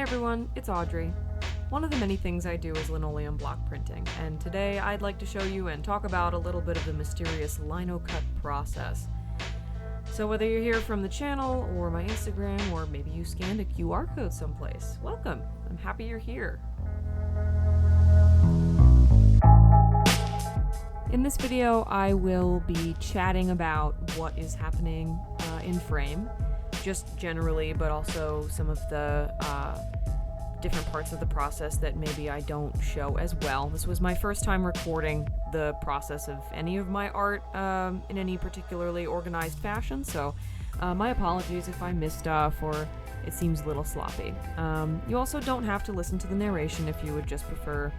everyone, it's Audrey. One of the many things I do is linoleum block printing, and today I'd like to show you and talk about a little bit of the mysterious LINOCUT process. So whether you're here from the channel, or my Instagram, or maybe you scanned a QR code someplace, welcome. I'm happy you're here. In this video, I will be chatting about what is happening in frame, just generally, but also some of the different parts of the process that maybe I don't show as well. This was my first time recording the process of any of my art in any particularly organized fashion, so my apologies if I missed stuff or it seems a little sloppy. You also don't have to listen to the narration if you would just prefer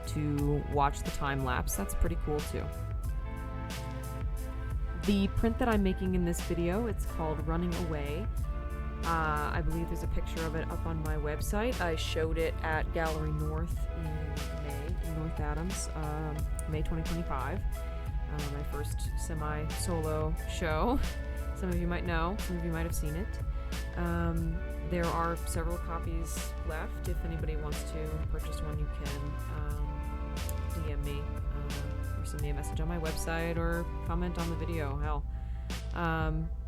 to watch the time lapse. That's pretty cool too. The print that I'm making in this video, it's called Running Away. I believe there's a picture of it up on my website. I showed it at Gallery North in May, in North Adams, May 2025. My first semi-solo show. Some of you might know, some of you might have seen it. There are several copies left. If anybody wants to purchase one, you can DM me or send me a message on my website or comment on the video, hell.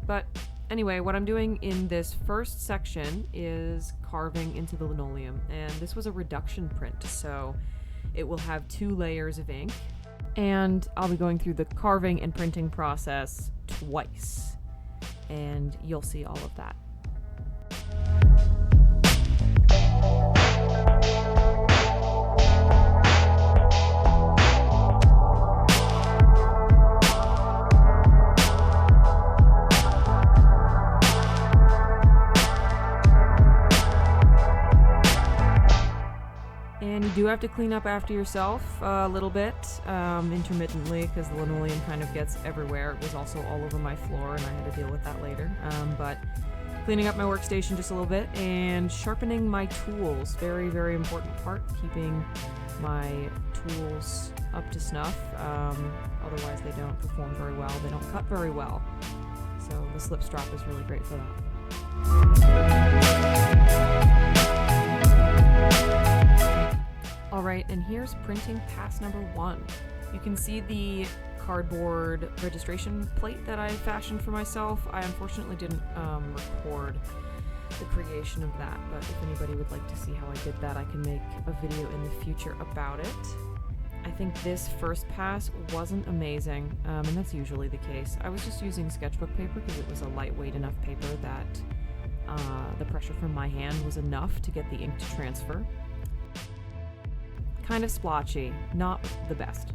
But anyway, what I'm doing in this first section is carving into the linoleum, and this was a reduction print, so it will have 2 layers of ink, and I'll be going through the carving and printing process twice, and you'll see all of that. And you do have to clean up after yourself a little bit, intermittently, because the linoleum kind of gets everywhere. It was also all over my floor, and I had to deal with that later. But cleaning up my workstation just a little bit, and sharpening my tools. Very, very important part, keeping my tools up to snuff. Otherwise they don't perform very well. They don't cut very well. So the slip strop is really great for that. Alright, and here's printing pass number 1. You can see the cardboard registration plate that I fashioned for myself. I unfortunately didn't record the creation of that, but if anybody would like to see how I did that, I can make a video in the future about it. I think this first pass wasn't amazing, and that's usually the case. I was just using sketchbook paper because it was a lightweight enough paper that the pressure from my hand was enough to get the ink to transfer. Kind of splotchy, not the best.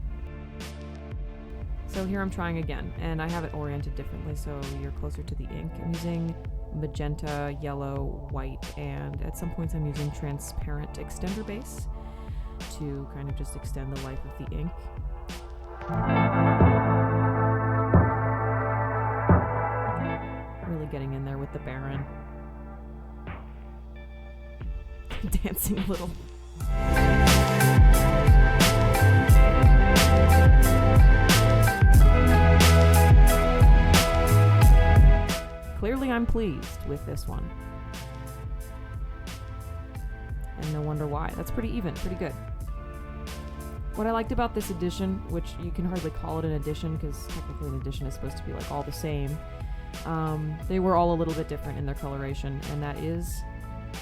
So here I'm trying again, and I have it oriented differently so you're closer to the ink. I'm using magenta, yellow, white, and at some points I'm using transparent extender base to kind of just extend the life of the ink. Really getting in there with the Baron. Dancing a little. Clearly I'm pleased with this one. And no wonder why. That's pretty even, pretty good. What I liked about this edition, which you can hardly call it an edition because technically an edition is supposed to be like all the same, they were all a little bit different in their coloration, and that is,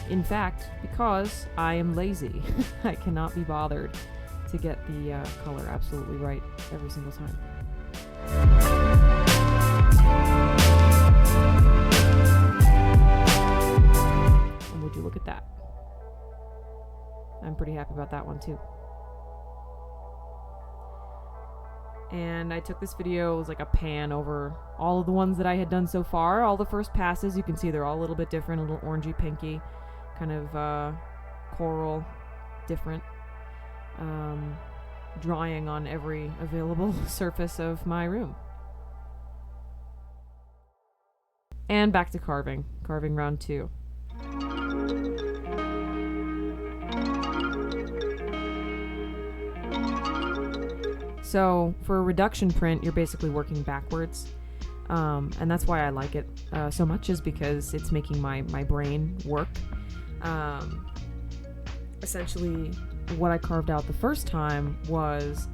in fact, because I am lazy. I cannot be bothered to get the color absolutely right every single time. And would you look at that? I'm pretty happy about that one too. And I took this video, it was like a pan over all of the ones that I had done so far. All the first passes, you can see they're all a little bit different, a little orangey, pinky, kind of coral, different. Drying on every available surface of my room. And back to carving round 2. So for a reduction print, you're basically working backwards. And that's why I like it so much, is because it's making my brain work. essentially what I carved out the first time was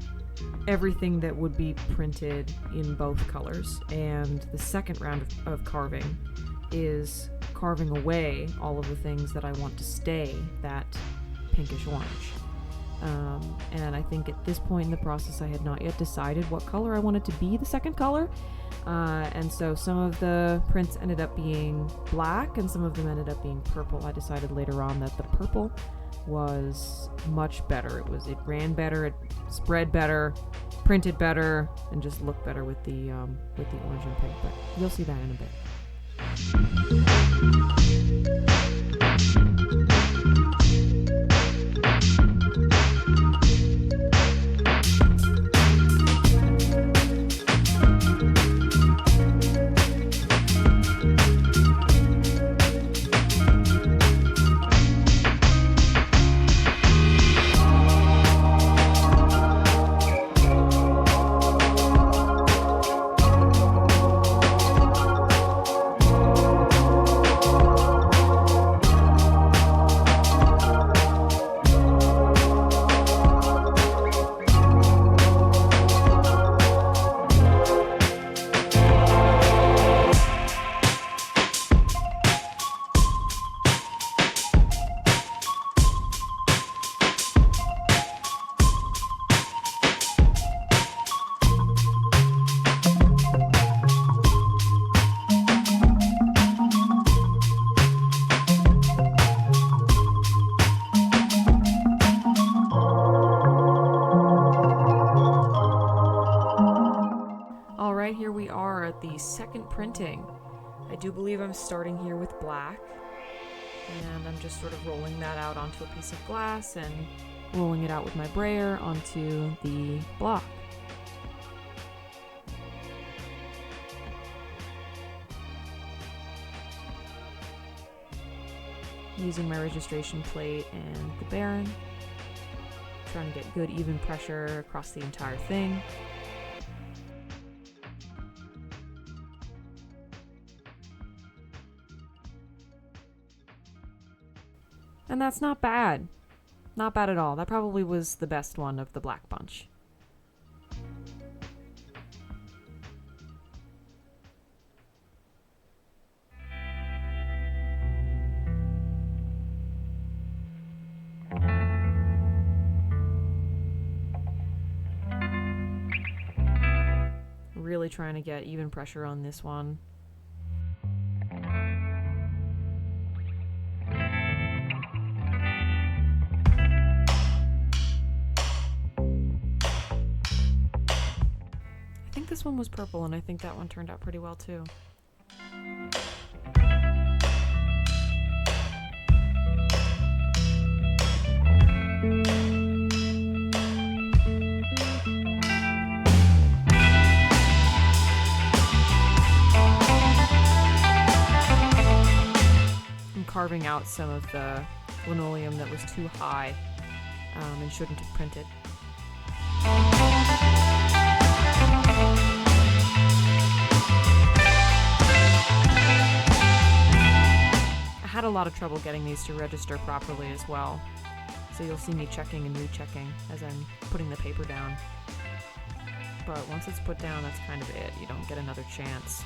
everything that would be printed in both colors, and the second round of carving is carving away all of the things that I want to stay that pinkish orange. And I think at this point in the process I had not yet decided what color I wanted to be the second color, and so some of the prints ended up being black and some of them ended up being purple. I decided later on that the purple was much better. It ran better, it spread better, printed better, and just looked better with the orange and pink, but you'll see that in a bit. Alright, here we are at the second printing. I do believe I'm starting here with black, and I'm just sort of rolling that out onto a piece of glass and rolling it out with my brayer onto the block. Using my registration plate and the Baron, trying to get good even pressure across the entire thing. And that's not bad. Not bad at all. That probably was the best one of the black bunch. Really trying to get even pressure on this one. I think this one was purple, and I think that one turned out pretty well too. I'm carving out some of the linoleum that was too high and shouldn't have printed. I had a lot of trouble getting these to register properly as well, so you'll see me checking and rechecking as I'm putting the paper down. But once it's put down, that's kind of it. You don't get another chance.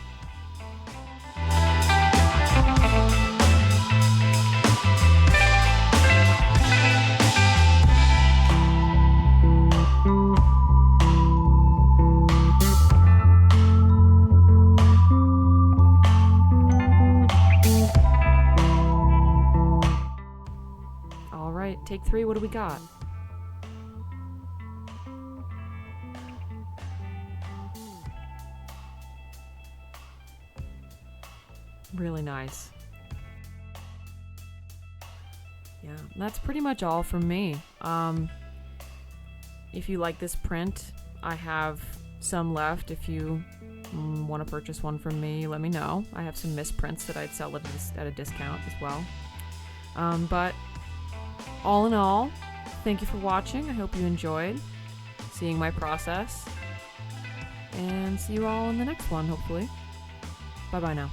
Take 3, what do we got? Really nice. Yeah, that's pretty much all from me. If you like this print, I have some left. If you want to purchase one from me, let me know. I have some misprints that I'd sell at a discount as well. But all in all, thank you for watching. I hope you enjoyed seeing my process. And see you all in the next one, hopefully. Bye-bye now.